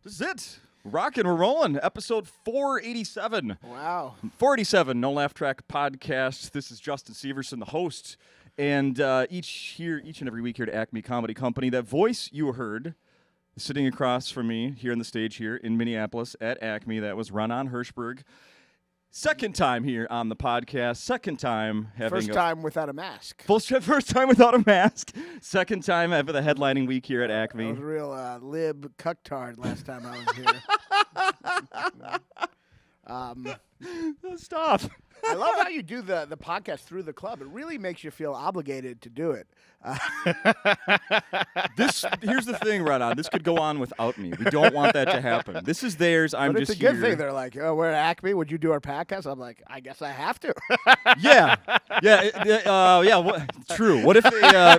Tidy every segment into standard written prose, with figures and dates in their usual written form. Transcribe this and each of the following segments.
This is it. We're rocking, we're rolling. Episode 487. Wow. 487, No Laugh Track Podcast. This is Justin Severson, the host. And each and every week here at Acme Comedy Company, that voice you heard is sitting across from me here on the stage here in Minneapolis at Acme. That was Raanan Hershberg. Second time here on the podcast. Second time having First time without a mask. First time without a mask. Second time after the headlining week here at Acme. I was a real lib cucktard last time I was here. Stop. I love how you do the podcast through the club. It really makes you feel obligated to do it. Here's the thing, Raanan. This could go on without me. We don't want that to happen. This is theirs. I'm but just it's a good here. thing. They're like, oh, we're at Acme. Would you do our podcast? I'm like, I guess I have to. Yeah. True. What if they?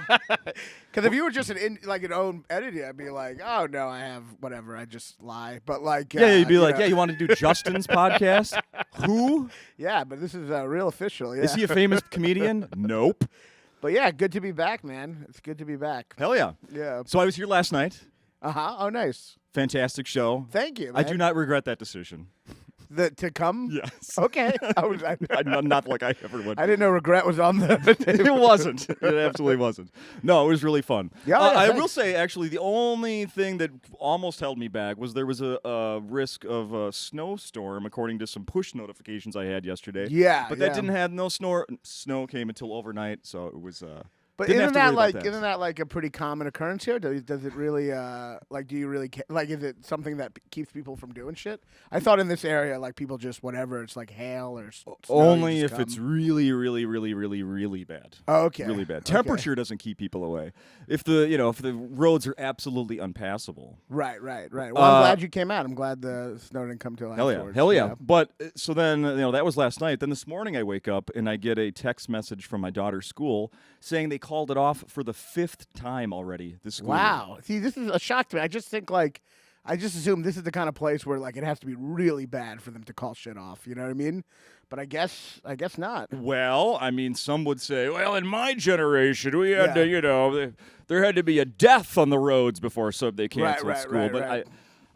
Because if you were just an own entity, I'd be like, oh no, I have whatever. I just lie. But like, you'd be like, you want to do Justin's podcast? Who? Yeah, but this is real official. Yeah. Is he a famous comedian? Nope. But yeah, good to be back, man. It's good to be back. Hell yeah. Yeah. So I was here last night. Oh, nice. Fantastic show. Thank you, man. I do not regret that decision. To come? Yes. Okay. Not like I ever would. I didn't know regret was on the table. It wasn't. It absolutely wasn't. No, it was really fun. Yeah, I thanks. will say, actually, the only thing that almost held me back was there was a risk of a snowstorm, according to some push notifications I had yesterday. Yeah, but that didn't have no snow. Snow came until overnight, so it was. But didn't have to worry about that. isn't that like a pretty common occurrence here? Does it really do you really is it something that keeps people from doing shit? I thought in this area people just whatever, it's like hail or snow, only you if just it's come. really, really, really, really, really bad. Oh, okay. Really bad. Okay. Temperature doesn't keep people away. If the roads are absolutely unpassable. Right. Well, I'm glad you came out. I'm glad the snow didn't come till afterwards. Hell yeah. But so then that was last night. Then this morning I wake up and I get a text message from my daughter's school saying they called it off for the 5th time already this school Wow. year. See, this is a shock to me. I just think I just assume this is the kind of place where it has to be really bad for them to call shit off. You know what I mean? But I guess not. Well, I mean, some would say, well, in my generation, we had to, there had to be a death on the roads before they canceled school. But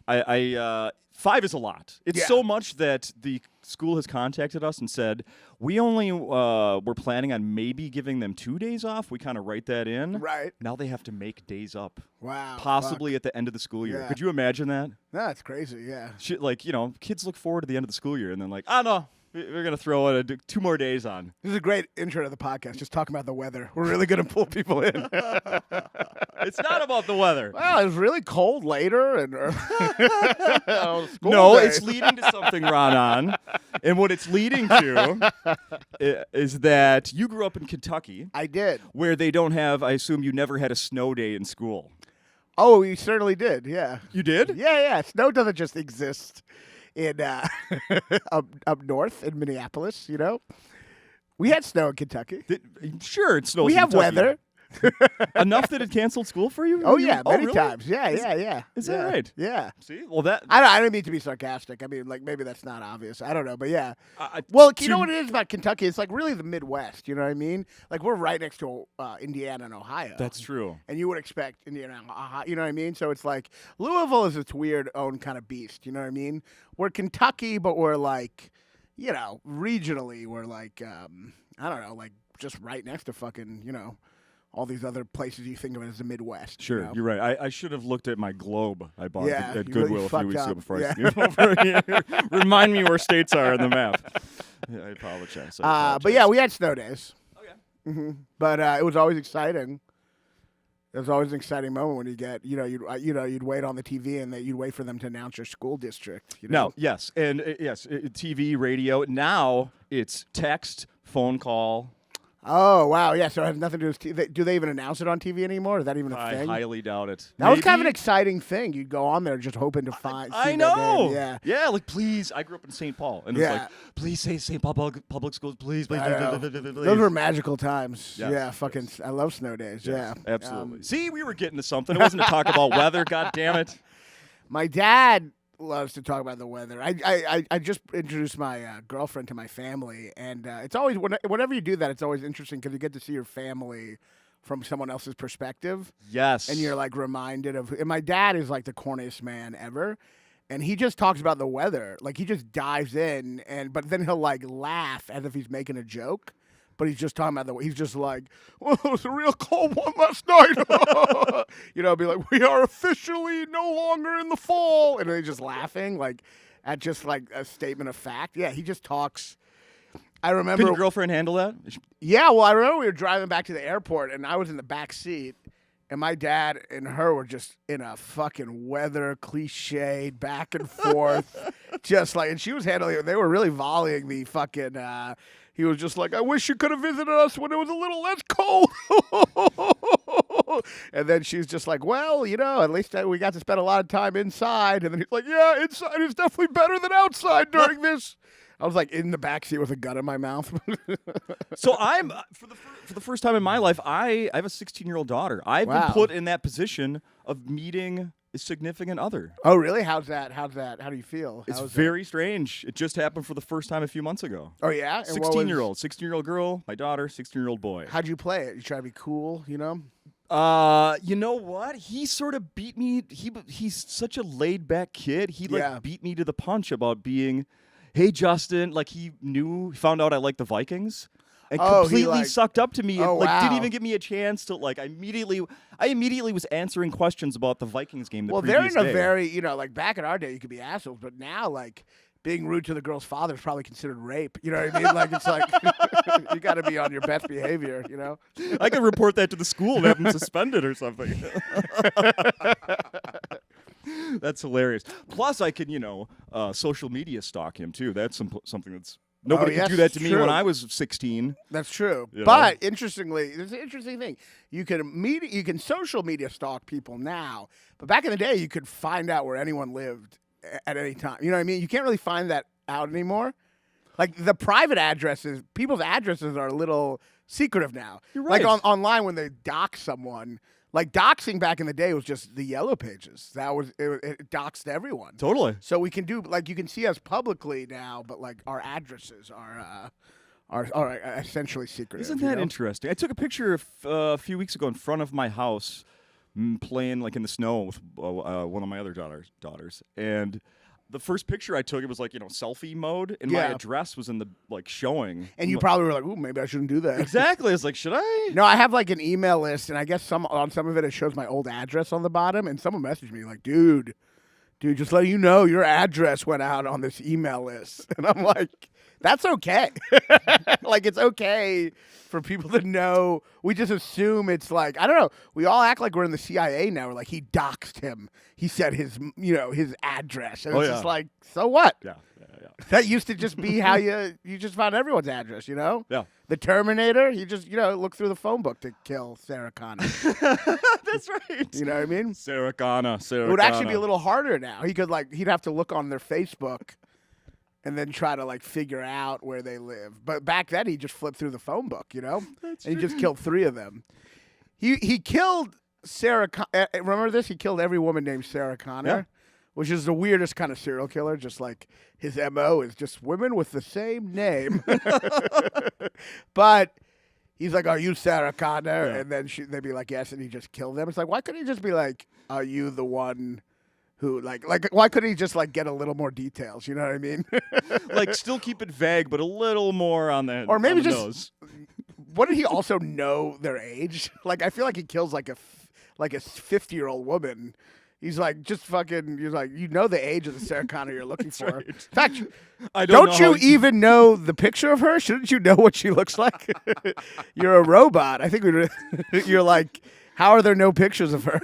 I 5 is a lot. It's so much that the school has contacted us and said, we only were planning on maybe giving them 2 days off. We kind of write that in. Right. Now they have to make days up. Wow. Possibly at the end of the school year. Yeah. Could you imagine that? No, it's crazy, yeah. Shit, kids look forward to the end of the school year and then no, we're going to throw 2 more days on. This is a great intro to the podcast, just talking about the weather. We're really going to pull people in. It's not about the weather. Well, it was really cold later. And No, it's leading to something, Raanan. And what it's leading to is that you grew up in Kentucky. I did. Where they don't have, I assume you never had a snow day in school. Oh, you certainly did, yeah. You did? Yeah. Snow doesn't just exist in up north in Minneapolis, We had snow in Kentucky. Sure, it snows We in have Kentucky. weather. Enough that it canceled school for you? Oh, yeah, many really? times. Yeah. Is that right? Yeah. See? Well, that... I don't mean to be sarcastic. I mean, maybe that's not obvious. I don't know, but yeah. You know what it is about Kentucky? It's really the Midwest, you know what I mean? We're right next to Indiana and Ohio. That's true. And you would expect Indiana and Ohio, you know what I mean? So it's Louisville is its weird own kind of beast, you know what I mean? We're Kentucky, but we're regionally, we're I don't know, just right next to fucking, all these other places you think of as the Midwest. Sure, you're right. I should have looked at my globe I bought at Goodwill a few weeks ago before I came over here. Remind me where states are on the map. Yeah, I apologize. But yeah, we had snow days. Okay. Mm-hmm. But it was always exciting. It was always an exciting moment when you get, you'd wait on the TV and you'd wait for them to announce your school district. No, yes, and TV, radio. Now it's text, phone call. Oh, wow, yeah, so it has nothing to do with do they even announce it on TV anymore? Is that even a thing? I highly doubt it. That was kind of an exciting thing. You'd go on there just hoping to find. I know. Yeah. Yeah, please. I grew up in St. Paul. And it's please say St. Paul Public Schools, please. Those were magical times. Yes, yeah, fucking, I love snow days. Yes, yeah. Absolutely. See, we were getting to something. It wasn't to talk about weather, God damn it. My dad loves to talk about the weather. I just introduced my girlfriend to my family, and it's always whenever you do that, it's always interesting because you get to see your family from someone else's perspective. Yes. And you're like reminded of. And my dad is like the corniest man ever. And he just talks about the weather. Like, he just dives in, but then he'll, like, laugh as if he's making a joke. But he's just talking about the weather. He's just like, well, it was a real cold one last night. You know, be like, we are officially no longer in the fall. And then he's just laughing, like, at just, like, a statement of fact. Yeah, he just talks. I remember. Can your girlfriend handle that? Yeah, well, I remember we were driving back to the airport, and I was in the back seat. And my dad and her were just in a fucking weather cliched back and forth. Just like, and she was handling it. They were really volleying the fucking, he was just like, I wish you could have visited us when it was a little less cold. And then she's just like, well, you know, at least we got to spend a lot of time inside. And then he's like, yeah, inside is definitely better than outside during this. I was like in the backseat with a gun in my mouth. So I'm for the first time in my life, I have a 16-year-old daughter. I've been put in that position of meeting a significant other. Oh, really? How's that? How do you feel? It's very strange. It just happened for the first time a few months ago. Oh yeah, 16-year-old girl, my daughter, 16-year-old boy. How'd you play it? You try to be cool, you know? You know what? He sort of beat me. He's such a laid-back kid. He beat me to the punch about being. Hey, Justin, like he found out I liked the Vikings and completely sucked up to me and didn't even give me a chance to I immediately was answering questions about the Vikings game the previous day. They're in a very, you know, like back in our day you could be assholes, but now like being rude to the girl's father is probably considered rape. You know what I mean? Like it's like you got to be on your best behavior, you know? I could report that to the school and have them suspended or something. That's hilarious. Plus, I can, social media stalk him too. That's something that's nobody could do that to me when I was 16. That's true. But interestingly, there's an interesting thing. You can social media stalk people now, but back in the day, you could find out where anyone lived at any time. You know what I mean? You can't really find that out anymore. Like the private addresses, people's addresses are a little secretive now. You're right. Like online when they dox someone. Like doxing back in the day was just the yellow pages. It doxed everyone. Totally. So we can do you can see us publicly now, but like our addresses are essentially secret. Isn't that interesting? I took a picture a few weeks ago in front of my house, playing like in the snow with one of my other daughters, and. The first picture I took, it was like, selfie mode, and my address was in the, showing. And you probably were like, ooh, maybe I shouldn't do that. Exactly. I was like, should I? No, I have, like, an email list, and I guess on some of it shows my old address on the bottom, and someone messaged me like, dude, just letting you know your address went out on this email list. And I'm like, that's okay. Like, it's okay for people to know. We just assume it's like, I don't know. We all act like we're in the CIA now. We're like, he doxed him. He said his address. And it's just like, so what? Yeah. That used to just be how you just found everyone's address, Yeah. The Terminator, he just, looked through the phone book to kill Sarah Connor. That's right. You know what I mean? Sarah Connor. It would actually be a little harder now. He'd have to look on their Facebook and then try to figure out where they live. But back then he just flipped through the phone book, That's and he just killed 3 of them. He killed Sarah. Remember this? He killed every woman named Sarah Connor, which is the weirdest kind of serial killer. Just like his MO is just women with the same name. But he's like, "Are you Sarah Connor?" Yeah. And then they'd be like, "Yes," and he just killed them. It's like, why couldn't he just be like, "Are you the one?" Who why couldn't he just get a little more details? You know what I mean? Still keep it vague, but a little more on the or maybe on the just nose. What did he also know their age? I feel like he kills a 50-year-old woman. He's like just fucking. He's like, the age of the Sarah Connor you're looking for. Right. In fact, don't you even know the picture of her? Shouldn't you know what she looks like? You're a robot. I think you're like, how are there no pictures of her?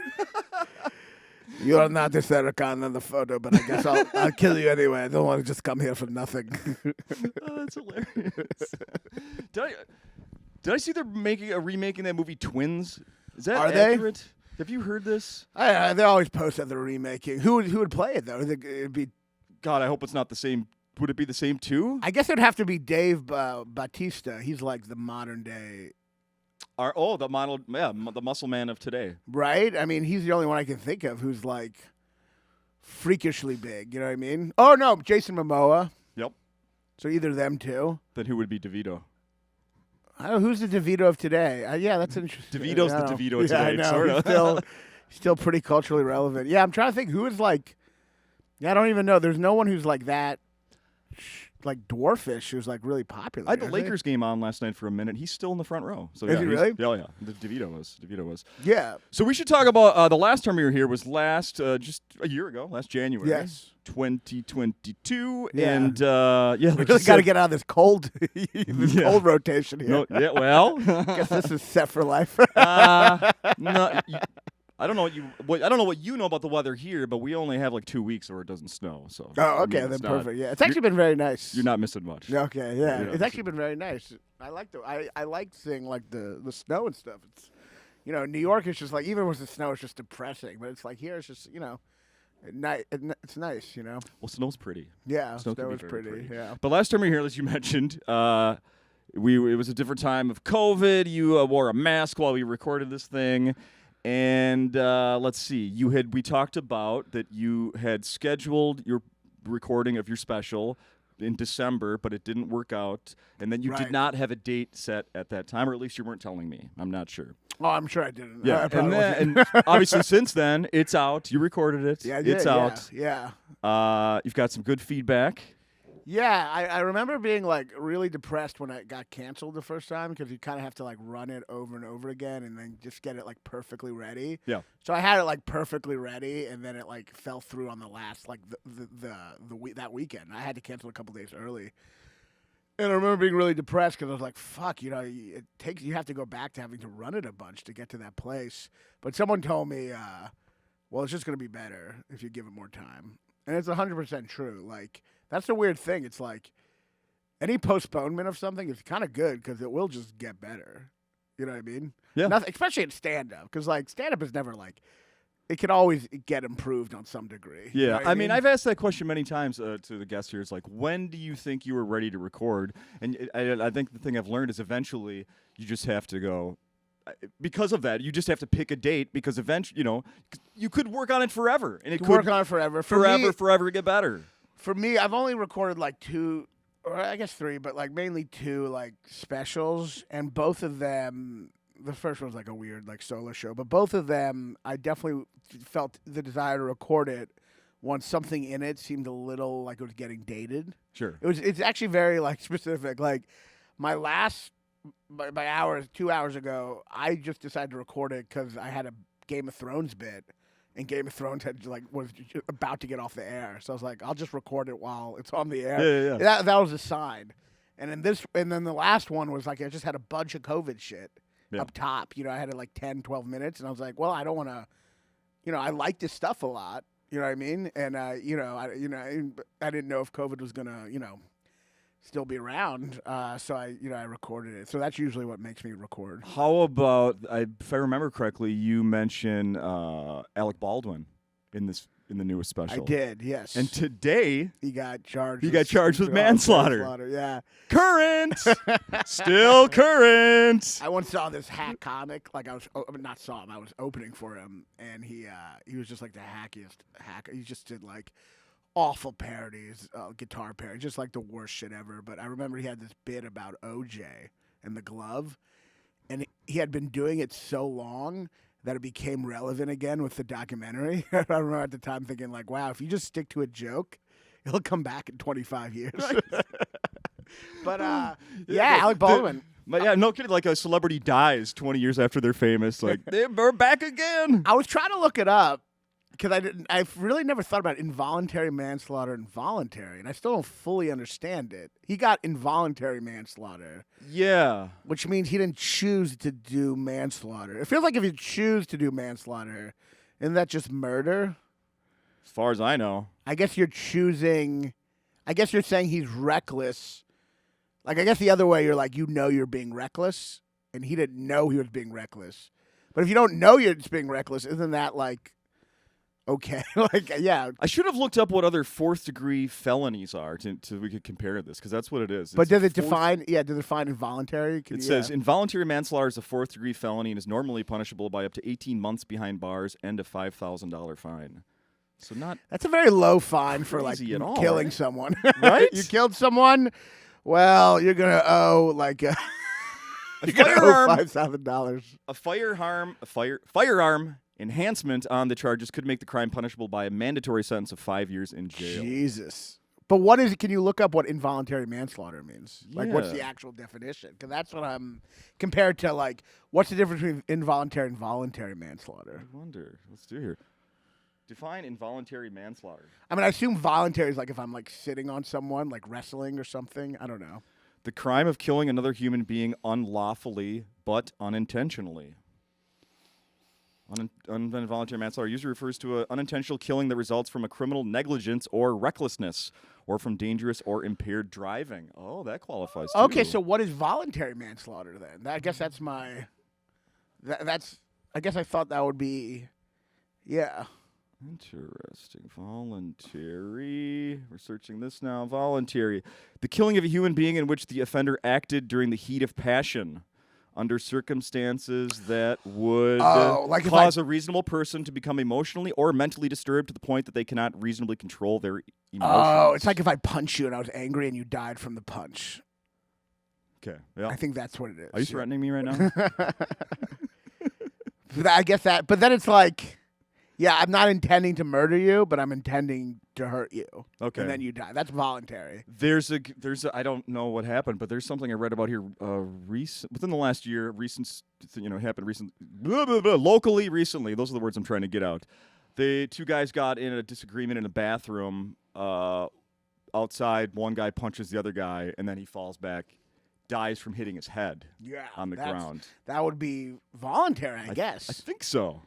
You're not the Sarah Connor in the photo, but I guess I'll kill you anyway. I don't want to just come here for nothing. Oh, that's hilarious. Did I see they're remaking that movie Twins? Is that accurate? Have you heard this? They always post that they're remaking. Who would play it though? It'd be. God, I hope it's not the same. Would it be the same too? I guess it'd have to be Dave Bautista. He's like the modern day. The muscle man of today. Right? I mean, he's the only one I can think of who's freakishly big. You know what I mean? Oh no, Jason Momoa. Yep. So either them two. Then who would be DeVito? I don't know who's the DeVito of today. Yeah, that's interesting. DeVito's the DeVito of today. I know. Sort of. Still pretty culturally relevant. Yeah, I'm trying to think who is like. Yeah, I don't even know. There's no one who's like that. Like dwarfish, who's like really popular. I had the Lakers game on last night for a minute. He's still in the front row. So is he really? Yeah. DeVito was. Yeah. So we should talk about the last time you were here was just a year ago, last January. Yes. 2022. Yeah. And we really got to get out of this cold, cold rotation here. No, yeah. Well, guess this is set for life. No. I don't know what you know about the weather here, but we only have like 2 weeks where it doesn't snow. So okay, then perfect. Yeah, it's actually been very nice. You're not missing much. Okay, yeah, it's actually been very nice. I like seeing like the snow and stuff. It's New York is just like even with the snow, it's just depressing. But it's like here, it's just it's nice. Well, snow's pretty. Yeah, snow is pretty. Yeah. But last time you were here, as you mentioned, it was a different time of COVID. You wore a mask while we recorded this thing. And let's see, we talked about that you had scheduled your recording of your special in December, but it didn't work out, and then you did not have a date set at that time, or at least you weren't telling me. I'm not sure. Oh, I'm sure I didn't. Yeah, and obviously since then it's out. You recorded it. Yeah, it's out. Yeah. You've got some good feedback. Yeah, I remember being like really depressed when it got canceled the first time because you kind of have to like run it over and over again and then just get it like perfectly ready. Yeah. So I had it like perfectly ready and then it like fell through on the last like that weekend. I had to cancel a couple days early. And I remember being really depressed because I was like, "Fuck, you have to go back to having to run it a bunch to get to that place." But someone told me, "Well, it's just gonna be better if you give it more time," and it's 100% true. Like. That's the weird thing. It's like any postponement of something is kind of good because it will just get better. You know what I mean? Yeah. Especially in stand-up because like stand-up is never like it can always get improved on some degree. Yeah. You know what I mean, I've asked that question many times to the guests here. It's like, when do you think you were ready to record? And I think the thing I've learned is eventually you just have to go. Because of that, you just have to pick a date because eventually, you could work on it forever. And it could work on it forever. Forever get better. For me, I've only recorded like 2, or I guess 3, but like mainly 2 like specials, and both of them. The first one was like a weird like solo show, but both of them, I definitely felt the desire to record it once something in it seemed a little like it was getting dated. Sure, it's actually very like specific. Like my last by hours 2 hours ago, I just decided to record it because I had a Game of Thrones bit. And Game of Thrones was about to get off the air, so I was like, "I'll just record it while it's on the air." Yeah. That was a sign. And then the last one was like I just had a bunch of COVID shit up top. I had it like 10, 12 minutes, and I was like, "Well, I don't want to." I like this stuff a lot. You know what I mean? And I didn't know if COVID was gonna still be around. So I recorded it. So that's usually what makes me record. How about, if I remember correctly, you mentioned Alec Baldwin in the newest special. I did, yes. And today he got charged. With manslaughter. Yeah. Current. Still current. I once saw this hack comic. Like I was opening for him, and he was just like the hackiest hacker. He just did like awful parodies, guitar parodies, just like the worst shit ever. But I remember he had this bit about OJ and the glove, and he had been doing it so long that it became relevant again with the documentary. I remember at the time thinking like, wow, if you just stick to a joke, it'll come back in 25 years. Right. But Alec Baldwin. No kidding. Like a celebrity dies 20 years after they're famous. Like, they're back again. I was trying to look it up. Because I've really never thought about involuntary manslaughter and voluntary, and I still don't fully understand it. He got involuntary manslaughter. Yeah. Which means he didn't choose to do manslaughter. It feels like if you choose to do manslaughter, isn't that just murder? As far as I know. I guess you're saying he's reckless. Like, I guess the other way, you're like, you're being reckless, and he didn't know he was being reckless. But if you don't know you're being reckless, isn't that like... Okay, I should have looked up what other 4th-degree felonies are to we could compare this, because that's what it is. But does it define? Yeah, does it define involuntary? It says involuntary manslaughter is a 4th-degree felony and is normally punishable by up to 18 months behind bars and a $5,000 fine. So that's a very low fine for like killing someone, right? You killed someone. Well, you're gonna owe like $5,000. A firearm enhancement on the charges could make the crime punishable by a mandatory sentence of 5 years in jail. Jesus. But what is it? Can you look up what involuntary manslaughter means? Like, what's the actual definition? Because that's what I'm compared to. Like, what's the difference between involuntary and voluntary manslaughter? I wonder. Let's do here. Define involuntary manslaughter. I mean, I assume voluntary is like if I'm like sitting on someone, like wrestling or something. I don't know. The crime of killing another human being unlawfully but unintentionally. Involuntary manslaughter usually refers to an unintentional killing that results from a criminal negligence or recklessness, or from dangerous or impaired driving. Oh, that qualifies too. Okay, so what is voluntary manslaughter then? I guess that's my. That's. I guess I thought that would be. Yeah. Interesting. Voluntary. We're searching this now. Voluntary. The killing of a human being in which the offender acted during the heat of passion, under circumstances that would cause a reasonable person to become emotionally or mentally disturbed to the point that they cannot reasonably control their emotions. Oh, it's like if I punched you and I was angry and you died from the punch. Okay, yeah. I think that's what it is. Are you threatening me right now? I guess that, but then it's like, yeah, I'm not intending to murder you, but I'm intending to hurt you. Okay. And then you die. That's voluntary. There's a I don't know what happened, but there's something I read about here within the last year, happened recently, locally recently. Those are the words I'm trying to get out. The two guys got in a disagreement in a bathroom outside. One guy punches the other guy, and then he falls back, dies from hitting his head on the ground. That would be voluntary, I guess. I think so.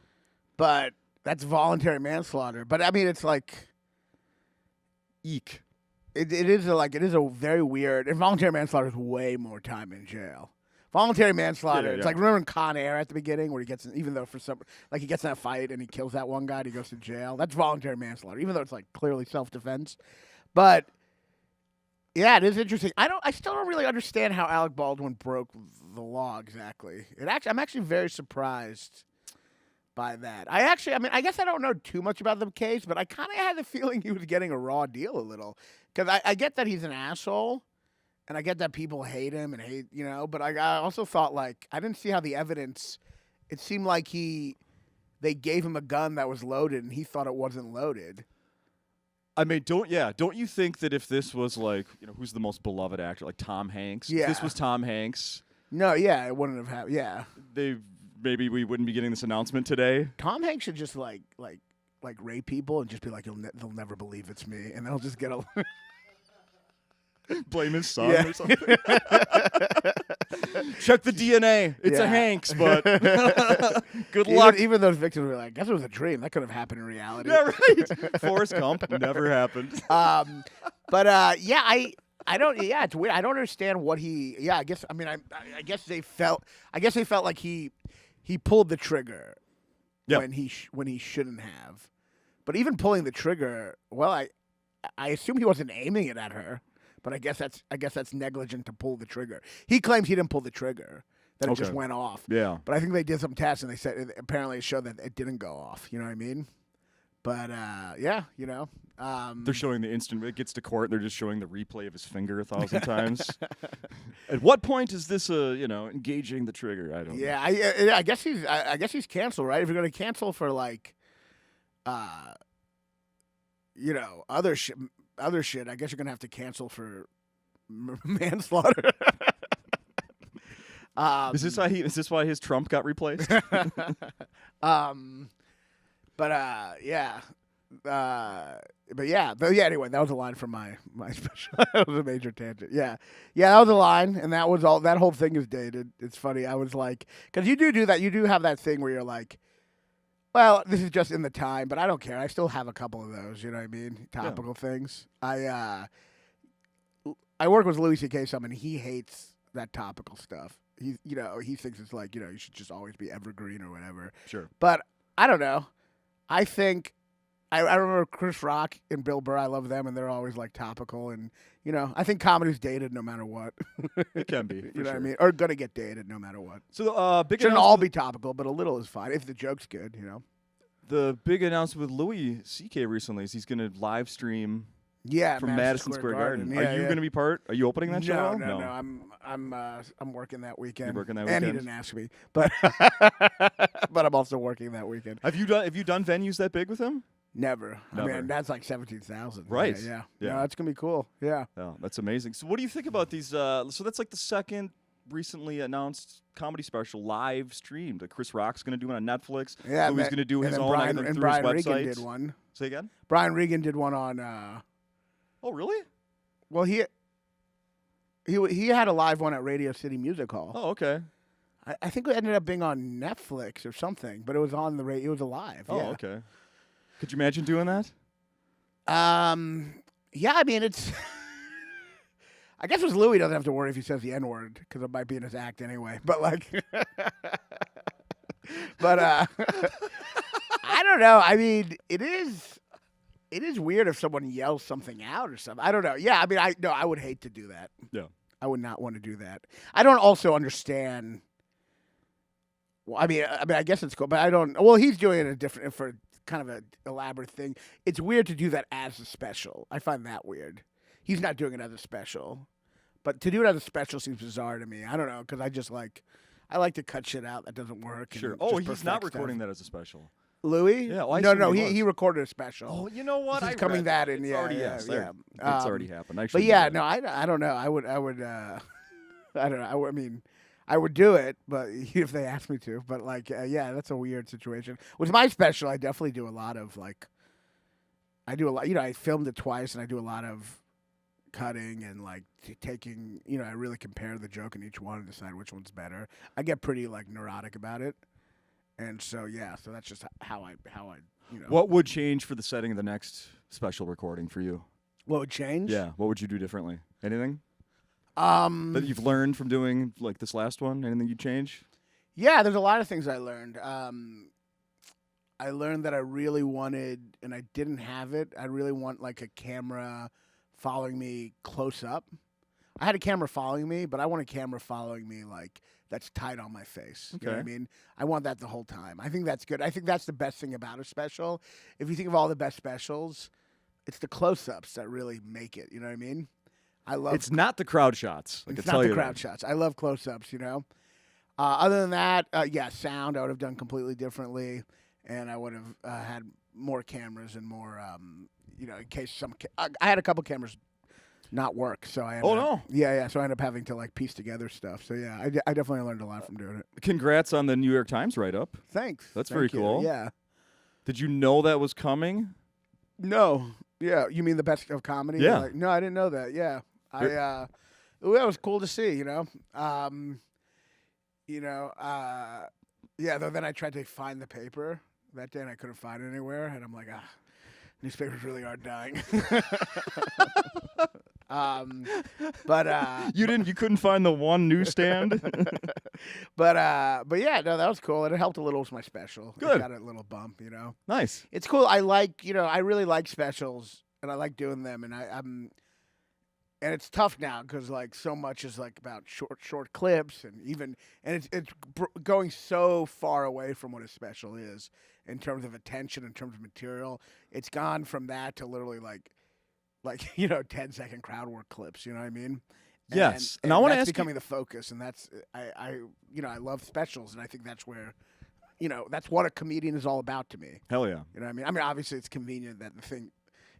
But that's voluntary manslaughter. But I mean, it's like, eek. It is a very weird. Involuntary manslaughter is way more time in jail. Voluntary manslaughter. It's like, remember in Con Air at the beginning where he gets, even though he gets in a fight and he kills that one guy and he goes to jail. That's voluntary manslaughter, even though it's like clearly self-defense. But yeah, it is interesting. I still don't really understand how Alec Baldwin broke the law exactly. I'm actually very surprised by that. I guess I don't know too much about the case, but I kind of had the feeling he was getting a raw deal a little. Because I get that he's an asshole, and I get that people hate him and hate, but I also thought, like, I didn't see how the evidence, it seemed like they gave him a gun that was loaded, and he thought it wasn't loaded. I mean, don't you think that if this was like, who's the most beloved actor, like Tom Hanks? Yeah. If this was Tom Hanks. No, yeah, it wouldn't have happened. Yeah. Maybe we wouldn't be getting this announcement today. Tom Hanks should just like rape people and just be like, they'll never believe it's me, and they'll just get a blame his son or something. Check the DNA. It's a Hanks, but good luck. Even those victims were like, I guess it was a dream. That could have happened in reality. Yeah, right. Forrest Gump never happened. I don't. Yeah, it's weird. I don't understand what he. Yeah, I guess. I mean, I guess they felt like he pulled the trigger when he shouldn't have. But even pulling the trigger, well, I assume he wasn't aiming it at her. But I guess that's negligent to pull the trigger. He claims he didn't pull the trigger; that it just went off. Yeah. But I think they did some tests and they said apparently it showed that it didn't go off. You know what I mean? But they're showing the instant. It gets to court. They're just showing the replay of his finger 1,000 times. At what point is this engaging the trigger? I don't know. Yeah, I guess he's canceled, right? If you're going to cancel for like, other shit. I guess you're gonna have to cancel for manslaughter. Is this why his Trump got replaced? Anyway, that was a line from my special. That was a major tangent. Yeah, that was a line, and that was all. That whole thing is dated. It's funny. I was like, because you do that. You do have that thing where you're like, well, this is just in the time, but I don't care. I still have a couple of those. You know what I mean? Topical things. I work with Louis C.K. some, and he hates that topical stuff. He thinks it's like, you should just always be evergreen or whatever. Sure. But I don't know. I think I remember Chris Rock and Bill Burr. I love them, and they're always like topical. And I think comedy's dated no matter what. It can be. You know what I mean? Or gonna get dated no matter what. So the shouldn't all be topical, but a little is fine if the joke's good. The big announcement with Louis C.K. recently is he's gonna live stream Yeah, from Madison Square Garden. Yeah, Are you going to be part? Are you opening that show? No. I'm working that weekend. You're working that And weekend? he didn't ask me, but but I'm also working that weekend. Have you done venues that big with him? Never. Never. I mean, that's like 17,000. Right. Yeah. Yeah. No, that's gonna be cool. Yeah. Oh, that's amazing. So what do you think about these? So that's like the second recently announced comedy special live streamed. Chris Rock's going to do it on Netflix. Yeah. Louis going to do and his then own Brian, through and Brian his Regan website. did one. Say again? Brian Regan did one on. Oh, really? Well, he had a live one at Radio City Music Hall. Oh, okay. I think it ended up being on Netflix or something, but it was on the radio. It was alive. Oh, yeah. okay. Could you imagine doing that? Yeah, I mean, it's. I guess with Louis doesn't have to worry if he says the N-word because it might be in his act anyway. But like, I don't know. I mean, it is weird if someone yells something out or something. I don't know. Yeah, I mean, I would hate to do that. Yeah, I would not want to do that. I don't also understand. Well, I mean, I guess it's cool, but I don't. Well, he's doing it for kind of an elaborate thing. It's weird to do that as a special. I find that weird. He's not doing it as a special, but to do it as a special seems bizarre to me. I don't know because I like to cut shit out that doesn't work. Sure. Oh, he's not recording that as a special. Louis? Yeah. Well, no. He recorded a special. Oh, you know what? He's coming that in. It's Yeah, already, yeah. It's already happened. Actually, but yeah, no, I don't know. I would. I don't know. I mean, I would do it, but if they asked me to. But like, yeah, that's a weird situation. With my special, I definitely do a lot of like. I do a lot. You know, I filmed it twice, and I do a lot of cutting and like taking. You know, I really compare the joke in each one and decide which one's better. I get pretty like neurotic about it, and so yeah, so that's just how I. You know. What would change for the setting of the next special recording for you? What would change? Yeah. What would you do differently? Anything? That you've learned from doing like this last one? Anything you'd change? Yeah, there's a lot of things I learned. I learned that I really wanted, and I didn't have it. I really want like a camera following me close up. I had a camera following me, but I want a camera following me like that's tight on my face. Okay. You know what I mean? I want that the whole time. I think that's good. I think that's the best thing about a special. If you think of all the best specials, it's the close-ups that really make it. You know what I mean? It's not the crowd shots. It's not the crowd shots. I love close-ups, you know? Other than that, yeah, sound I would have done completely differently, and I would have had more cameras and more, you know, in case I had a couple cameras not work, so I ended up, yeah, so I ended up having to, like, piece together stuff. So, yeah, I definitely learned a lot from doing it. Congrats on the New York Times write-up. Thanks. That's very cool. Yeah. Did you know that was coming? No. Yeah, you mean the best of comedy? Yeah. Like, no, I didn't know that. Yeah. That was cool to see, you know. Yeah, though then I tried to find the paper that day and I couldn't find it anywhere, and I'm like, newspapers really are dying. You couldn't find the one newsstand? But yeah, no, that was cool, and it helped a little with my special. Good. It got a little bump, you know. Nice. It's cool. I like, you know, I really like specials, and I like doing them, and and it's tough now because like so much is like about short clips, and it's going so far away from what a special is in terms of attention, in terms of material. It's gone from that to literally like you know 10-second crowd work clips. You know what I mean? Yes, and I want to ask becoming the focus, and that's I you know I love specials, and I think that's where. You know, that's what a comedian is all about to me. Hell yeah. You know what I mean? I mean, obviously it's convenient that the thing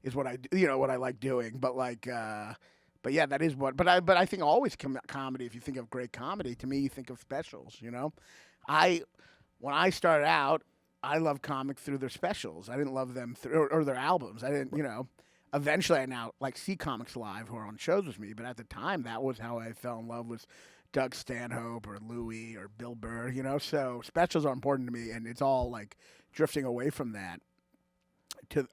is what I do, you know, what I like doing, but like but yeah, that is what but I think always comedy, if you think of great comedy, to me you think of specials, you know? When I started out, I loved comics through their specials. I didn't love them through or their albums. I didn't, you know. Eventually I now like see comics live who are on shows with me, but at the time that was how I fell in love with Doug Stanhope or Louis or Bill Burr, you know. So specials are important to me, and it's all like drifting away from that. You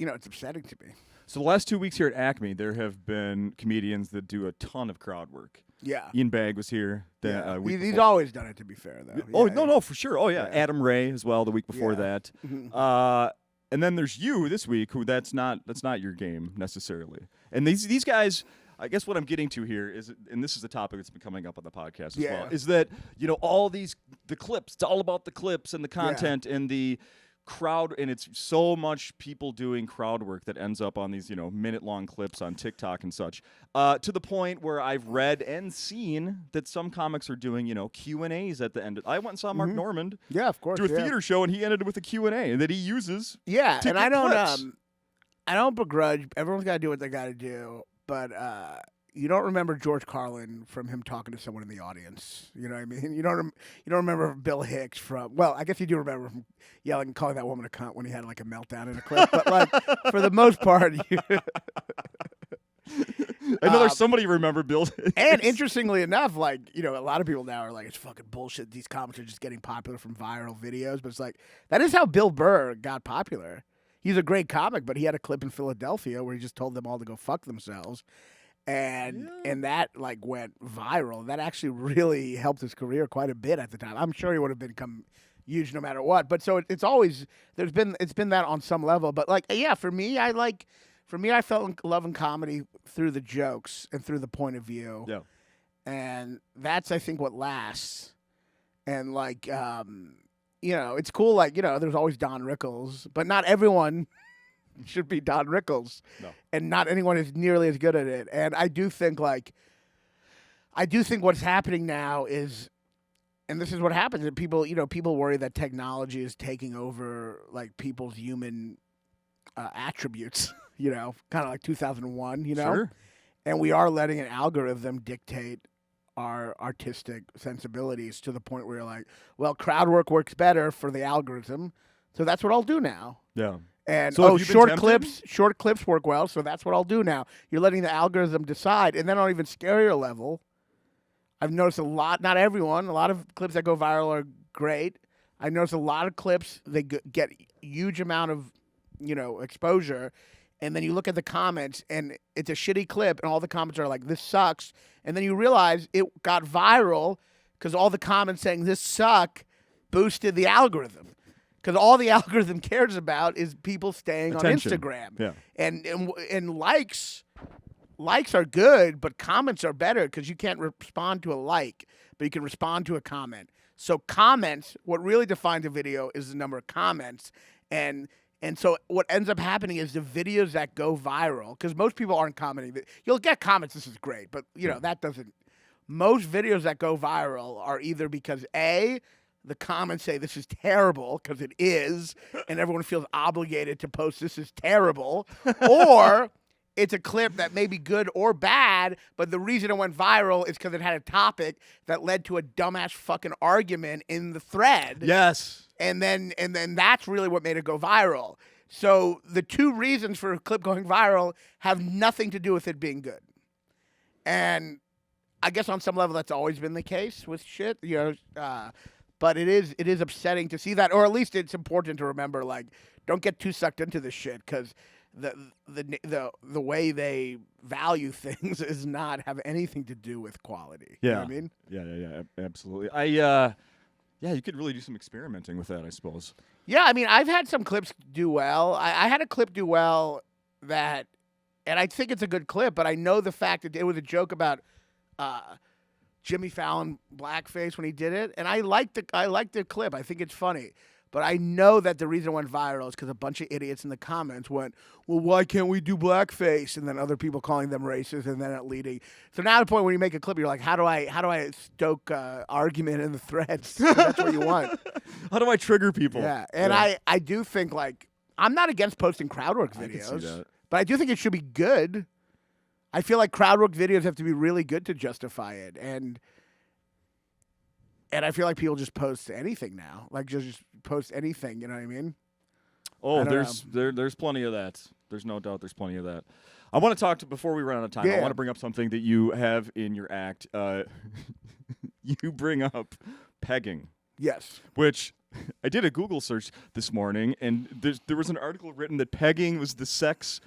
know, it's upsetting to me. So the last 2 weeks here at Acme, there have been comedians that do a ton of crowd work. Yeah, Ian Bagg was here. He's always done it. To be fair, though. Oh no, for sure. Oh yeah, Adam Ray as well. The week before that. And then there's you this week, who that's not your game necessarily. And these guys. I guess what I'm getting to here is, and this is a topic that's been coming up on the podcast as well, is that, you know, all the clips, it's all about the clips and the content and the crowd, and it's so much people doing crowd work that ends up on these, minute-long clips on TikTok and such, to the point where I've read and seen that some comics are doing, Q&As at the end. I went and saw Mark Normand of course, do a theater show, and he ended with a Q&A, and that he uses and I don't clips. I don't begrudge. Everyone's got to do what they got to do, but you don't remember George Carlin from him talking to someone in the audience. You know what I mean? You don't remember Bill Hicks from. Well, I guess you do remember from yelling and calling that woman a cunt when he had like a meltdown in a clip. But like for the most part, I know there's somebody remember Bill Hicks. And interestingly enough, like a lot of people now are like, it's fucking bullshit. These comics are just getting popular from viral videos. But it's like that is how Bill Burr got popular. He's a great comic, but he had a clip in Philadelphia where he just told them all to go fuck themselves. And that like went viral. That actually really helped his career quite a bit at the time. I'm sure he would have become huge no matter what. But so it's always it's been that on some level. But like for me I fell in love in comedy through the jokes and through the point of view. Yeah. And that's I think what lasts. And like it's cool like there's always Don Rickles, but not everyone should be Don Rickles. No. And not anyone is nearly as good at it. And I do think what's happening now is, and this is what happens, that people worry that technology is taking over like people's human attributes, kind of like 2001, Sure. And we are letting an algorithm dictate our artistic sensibilities to the point where you're like, well, crowd work works better for the algorithm, so that's what I'll do now. Yeah. And so short clips work well, so that's what I'll do now. You're letting the algorithm decide, and then on an even scarier level, I've noticed a lot. Not everyone. A lot of clips that go viral are great. I noticed a lot of clips they get huge amount of exposure, and then you look at the comments, and it's a shitty clip, and all the comments are like, "This sucks," and then you realize it got viral because all the comments saying "this suck" boosted the algorithm. Because all the algorithm cares about is people staying Attention. on Instagram. Yeah. And likes are good, but comments are better because you can't respond to a like, but you can respond to a comment. So comments, what really defines a video is the number of comments. And so what ends up happening is the videos that go viral, because most people aren't commenting. You'll get comments, this is great, but that doesn't. Most videos that go viral are either because the comments say this is terrible because it is, and everyone feels obligated to post this is terrible, or it's a clip that may be good or bad, but the reason it went viral is because it had a topic that led to a dumbass fucking argument in the thread. Yes. And then that's really what made it go viral. So the two reasons for a clip going viral have nothing to do with it being good. And I guess on some level that's always been the case with shit, but it is upsetting to see that, or at least it's important to remember, like, don't get too sucked into this shit because the way they value things is not have anything to do with quality. Yeah. You know what I mean? Yeah, absolutely. You could really do some experimenting with that, I suppose. Yeah, I mean, I've had some clips do well. I had a clip do well and I think it's a good clip, but I know the fact that it was a joke about Jimmy Fallon blackface when he did it, and I liked the clip. I think it's funny, but I know that the reason it went viral is because a bunch of idiots in the comments went, "Well, why can't we do blackface?" And then other people calling them racist, and then it leading. So now the point when you make a clip, you're like, "How do I stoke argument in the threads?" That's what you want. How do I trigger people? Yeah, and I do think like I'm not against posting crowd work videos, I can see that. but I do think it should be good. I feel like crowd work videos have to be really good to justify it, and I feel like people just post anything now, like just post anything. You know what I mean? Oh, there's plenty of that. There's no doubt. There's plenty of that. I want to talk before we run out of time. Yeah. I want to bring up something that you have in your act. You bring up pegging. Yes. Which I did a Google search this morning, and there was an article written that pegging was the sex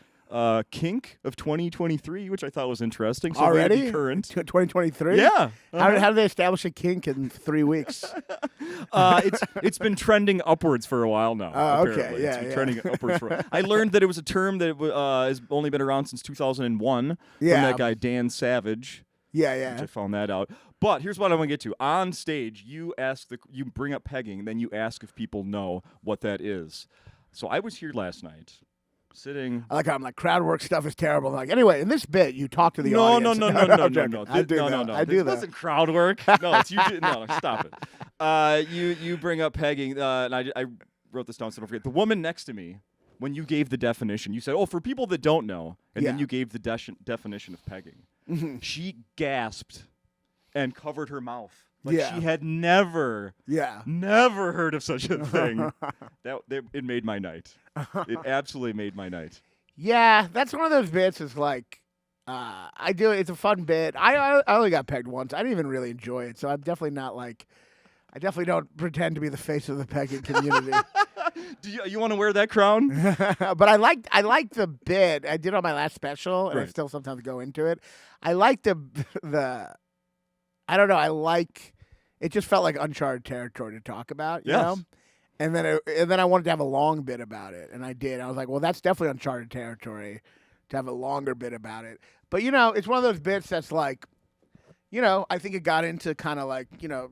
kink of 2023, which I thought was interesting. So already current 2023. Yeah. How do they establish a kink in 3 weeks? It's been trending upwards for a while now. Oh, okay. Apparently. Yeah, it's been yeah. trending upwards for. I learned that it was a term that has only been around since 2001 from Yeah. that guy Dan Savage. Yeah. Which I found that out. But here's what I want to get to. On stage, you bring up pegging, then you ask if people know what that is. So I was here last night, sitting. I like how I'm like, crowd work stuff is terrible. I'm like, anyway, in this bit, you talk to the No. audience. No. I do that. This wasn't crowd work. No, it's you. No, stop it. You bring up pegging, and I wrote this down so don't forget. The woman next to me, when you gave the definition, you said, "Oh, for people that don't know," and then you gave the definition of pegging. Mm-hmm. She gasped and covered her mouth. Like she had never heard of such a thing. It made my night. It absolutely made my night. Yeah, that's one of those bits. Is like, I do it. It's a fun bit. I only got pegged once. I didn't even really enjoy it, so I'm definitely not like. I definitely don't pretend to be the face of the pegging community. Do you want to wear that crown? But I liked the bit. I did on my last special, and I still sometimes go into it. I like the I don't know. I like. It just felt like uncharted territory to talk about, you know? And then I wanted to have a long bit about it, and I did. I was like, well, that's definitely uncharted territory to have a longer bit about it. But, it's one of those bits that's like, I think it got into kind of like, the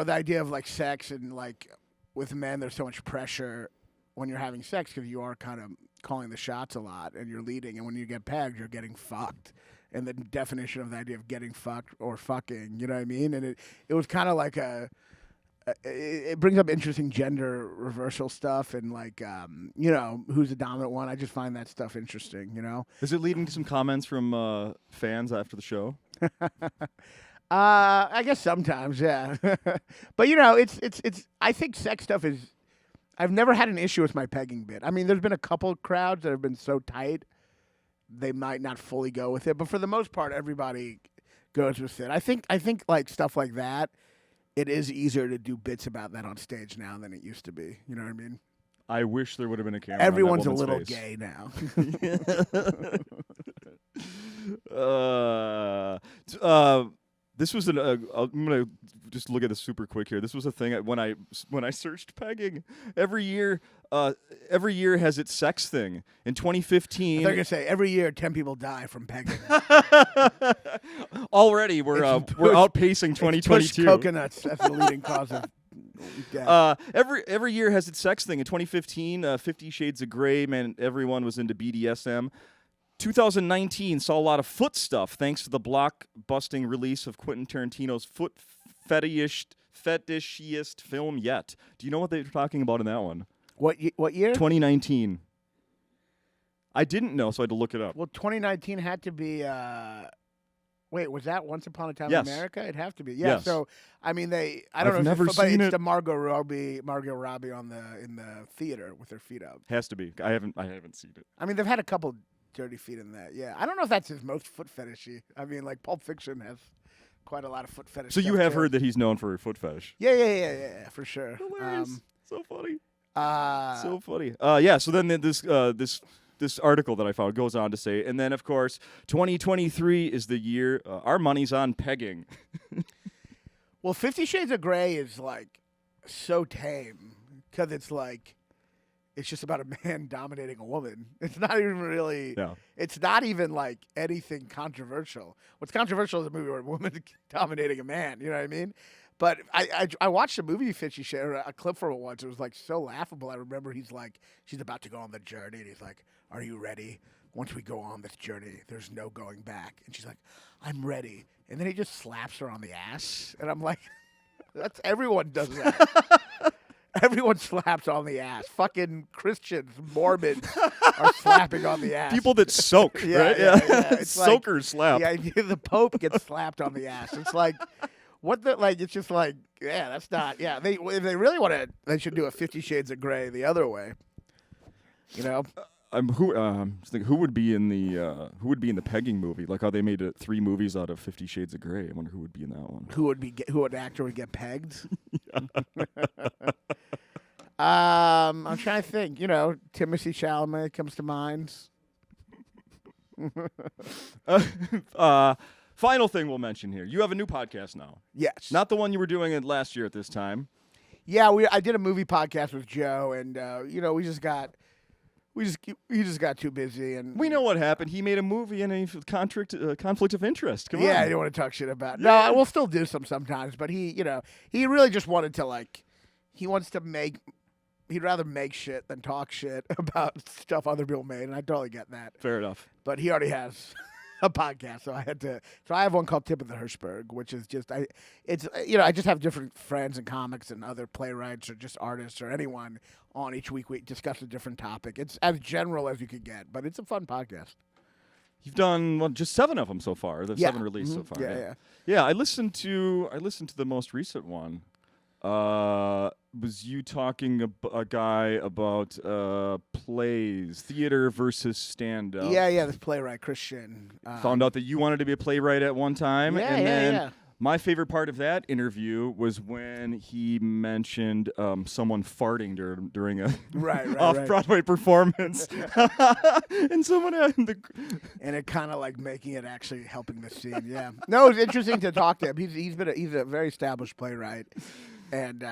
idea of like sex and like with men, there's so much pressure when you're having sex because you are kind of calling the shots a lot and you're leading. And when you get pegged, you're getting fucked. And the definition of the idea of getting fucked or fucking, you know what I mean? And it was kind of like it brings up interesting gender reversal stuff and like, who's the dominant one. I just find that stuff interesting, Is it leading to some comments from fans after the show? I guess sometimes, yeah. But, it's I think sex stuff is, I've never had an issue with my pegging bit. I mean, there's been a couple crowds that have been so tight they might not fully go with it, but for the most part, everybody goes with it. I think like stuff like that, it is easier to do bits about that on stage now than it used to be. You know what I mean? I wish there would have been a camera. Everyone's on a little face. gay now. This was I'm gonna just look at this super quick here. This was a thing when I searched pegging. Every year has its sex thing. In 2015, they're gonna say every year 10 people die from pegging. Already we're outpacing 2022. Coconuts. That's the leading cause of death. Every year has its sex thing. In 2015, 50 Shades of Grey, man, everyone was into BDSM. 2019 saw a lot of foot stuff thanks to the blockbusting release of Quentin Tarantino's foot fetishiest film yet. Do you know what they were talking about in that one? What year? 2019. I didn't know, so I had to look it up. Well, 2019 had to be. Wait, was that Once Upon a Time in America? It'd have to be. Yeah. Yes. So I mean, I've never seen it. It's the Margot Robbie in the theater with her feet up. Has to be. I haven't seen it. I mean, they've had a couple dirty feet in that. Yeah, I don't know if that's his most foot fetishy. I mean, like Pulp Fiction has quite a lot of foot fetish. So you have too. Heard that he's known for a foot fetish. Yeah, for sure. Hilarious. So funny. So funny. Yeah. So then this article that I found goes on to say, and then of course 2023 is the year our money's on pegging. Well, 50 Shades of Grey is like so tame because it's like. It's just about a man dominating a woman. It's not even really. Yeah. It's not even like anything controversial. What's controversial is a movie where a woman dominating a man. You know what I mean? But I watched a movie 50 Shades, a clip from it once. It was like so laughable. I remember he's like, she's about to go on the journey, and he's like, "Are you ready? Once we go on this journey, there's no going back." And she's like, "I'm ready." And then he just slaps her on the ass, and I'm like, "That's everyone does that." Everyone slaps on the ass. Fucking Christians, Mormons are slapping on the ass. People that soak, right? Yeah. It's soakers slap. Yeah, the Pope gets slapped on the ass. It's like, it's just like, yeah, that's not, yeah. If they really want to, they should do a 50 Shades of Grey the other way. You know? Who would be in the pegging movie? Like how they made 3 movies out of 50 Shades of Grey. I wonder who would be in that one. Who actor would get pegged? I'm trying to think. Timothée Chalamet comes to mind. Final thing we'll mention here. You have a new podcast now. Yes. Not the one you were doing last year at this time. Yeah, I did a movie podcast with Joe, and we he just got too busy, and we know what happened. He made a movie in a conflict of interest. Come on. Yeah, I didn't want to talk shit about it. No, I will still do some sometimes, but he really just wanted to he wants to make. He'd rather make shit than talk shit about stuff other people made, and I totally get that. Fair enough. But he already has a podcast, so I had to. So I have one called Tip of the Hershberg, which is just I just have different friends and comics and other playwrights or just artists or anyone on each week. We discuss a different topic. It's as general as you could get, but it's a fun podcast. You've done just 7 of them so far. The 7 released so far. Yeah. I listened to the most recent one. Was you talking a guy about plays, theater versus stand-up? Yeah, this playwright, Christian. Found out that you wanted to be a playwright at one time. Yeah. My favorite part of that interview was when he mentioned someone farting during a off-Broadway performance. And someone and it kind of making it actually helping the scene. Yeah. No, it's interesting to talk to him. He's a very established playwright. And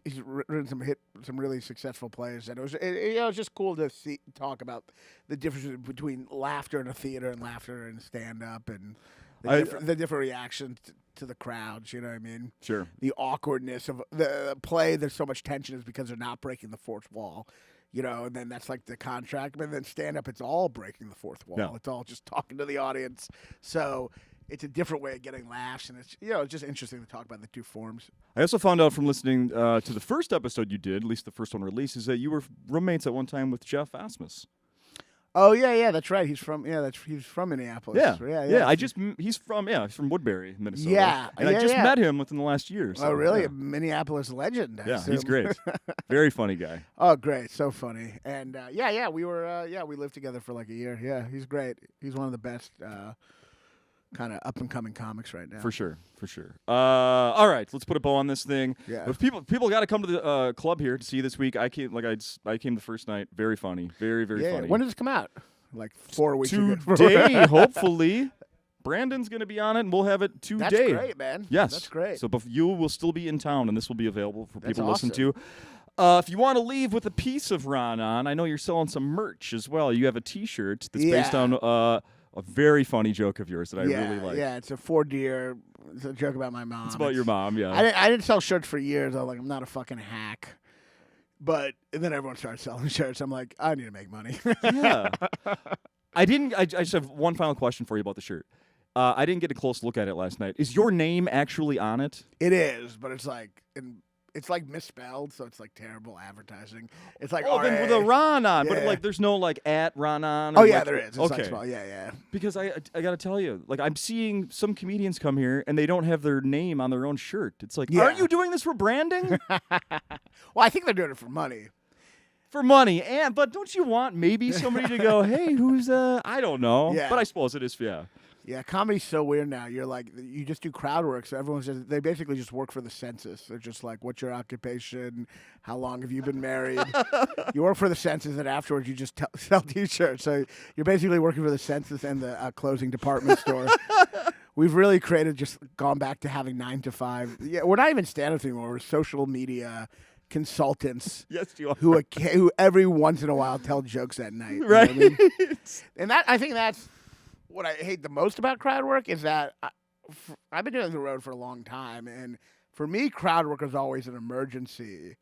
he's written some really successful plays, and it was just cool to talk about the difference between laughter in a theater and laughter in stand-up, and the different reactions to the crowds. You know what I mean? Sure. The awkwardness of the play. There's so much tension is because they're not breaking the fourth wall. And then that's the contract. But then stand-up, it's all breaking the fourth wall. Yeah. It's all just talking to the audience. So it's a different way of getting laughs, and it's just interesting to talk about the two forms. I also found out from listening to the first episode you did, at least the first one released, is that you were roommates at one time with Jeff Asmus. Oh yeah, that's right. He's from Minneapolis. Yeah. He's from Woodbury, Minnesota. Yeah, and I just met him within the last year. So, oh really? Yeah. A Minneapolis legend. I assume. He's great. Very funny guy. Oh great, so funny. And we lived together for a year. Yeah, he's great. He's one of the best kind of up and coming comics right now. For sure. All right, let's put a bow on this thing. Yeah. If people got to come to the club here to see this week. I came the first night. Very funny. Very funny. When did this come out? 4 weeks ago. Today, hopefully. Brandon's going to be on it, and we'll have it today. That's great, man. Yes. That's great. So you will still be in town, and this will be available for people to listen to. Awesome. If you want to leave with a piece of Raanan, I know you're selling some merch as well. You have a T-shirt that's based on a very funny joke of yours that I really like. Yeah, it's a 4 deer. It's a joke about my mom. It's about your mom, yeah. I didn't sell shirts for years. I was like, I'm not a fucking hack. And then everyone started selling shirts. I'm like, I need to make money. Yeah. I just have one final question for you about the shirt. I didn't get a close look at it last night. Is your name actually on it? It is, but it's misspelled, so it's terrible advertising. It's then with a Raanan, but there's no at Raanan. Oh yeah, there is. It's okay. small. Yeah. Because I gotta tell you, I'm seeing some comedians come here and they don't have their name on their own shirt. It's aren't you doing this for branding? Well, I think they're doing it for money. For money, but don't you want maybe somebody to go, hey, who's I don't know. Yeah. But I suppose it is, yeah. Yeah, comedy's so weird now. You're you just do crowd work, so they basically just work for the census. They're just what's your occupation? How long have you been married? You work for the census, and afterwards you just sell T-shirts. So you're basically working for the census and the closing department store. We've really gone back to having 9 to 5. Yeah, we're not even stand-ups anymore. We're social media consultants. Yes, you are. Who every once in a while tell jokes at night. Right. You know what I mean? And I think that's what I hate the most about crowd work is that I've been doing the road for a long time, and for me, crowd work is always an emergency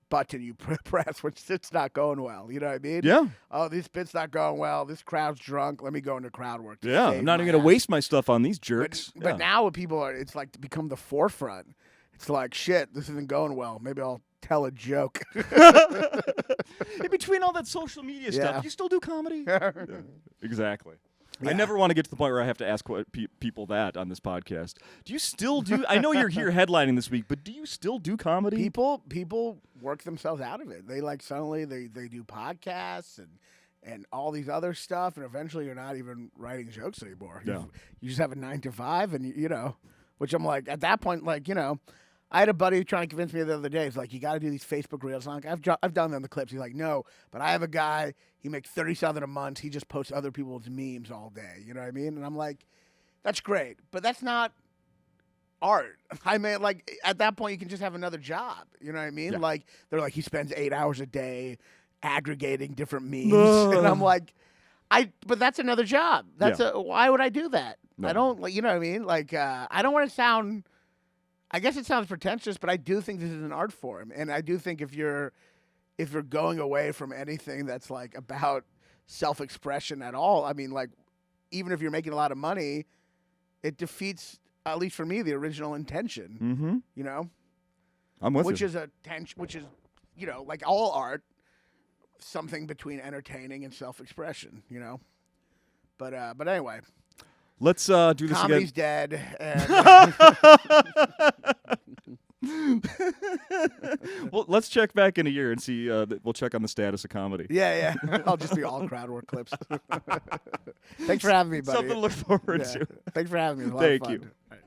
button you press when shit's not going well. You know what I mean? Yeah. Oh, this bit's not going well. This crowd's drunk. Let me go into crowd work. Yeah, I'm not even going to waste my stuff on these jerks. But now what people are, it's to become the forefront. It's shit, this isn't going well. Maybe I'll tell a joke. In between all that social media stuff, you still do comedy? Yeah. Exactly. Yeah. I never want to get to the point where I have to ask people that on this podcast. Do you still do? I know you're here headlining this week, but do you still do comedy? People work themselves out of it. They suddenly they do podcasts and all these other stuff, and eventually you're not even writing jokes anymore. Yeah. You just have a 9 to 5, and which I'm at that point, I had a buddy trying to convince me the other day. He's like, you got to do these Facebook reels. I'm like, I've done them, the clips. He's like, no, but I have a guy. He makes $30,000 a month. He just posts other people's memes all day. You know what I mean? And I'm like, that's great, but that's not art. I mean, at that point, you can just have another job. You know what I mean? Yeah. They're he spends 8 hours a day aggregating different memes, and I'm like, but that's another job. Why would I do that? No. I don't, you know what I mean? Like, I don't want to sound. I guess it sounds pretentious, but I do think this is an art form, and I do think if you're going away from anything that's like about self-expression at all, I mean, like, even if you're making a lot of money, it defeats, at least for me, the original intention. Mm-hmm. You know, I'm with which you. which is, you know, like all art, something between entertaining and self-expression. You know, but anyway. Let's do this Comedy's again. dead. And Well, let's check back in a year and see. We'll check on the status of comedy. yeah. I'll just be all crowd work clips. Thanks for having me, buddy. Something to look forward to. Thanks for having me. It was a lot of Thank fun. you. All right.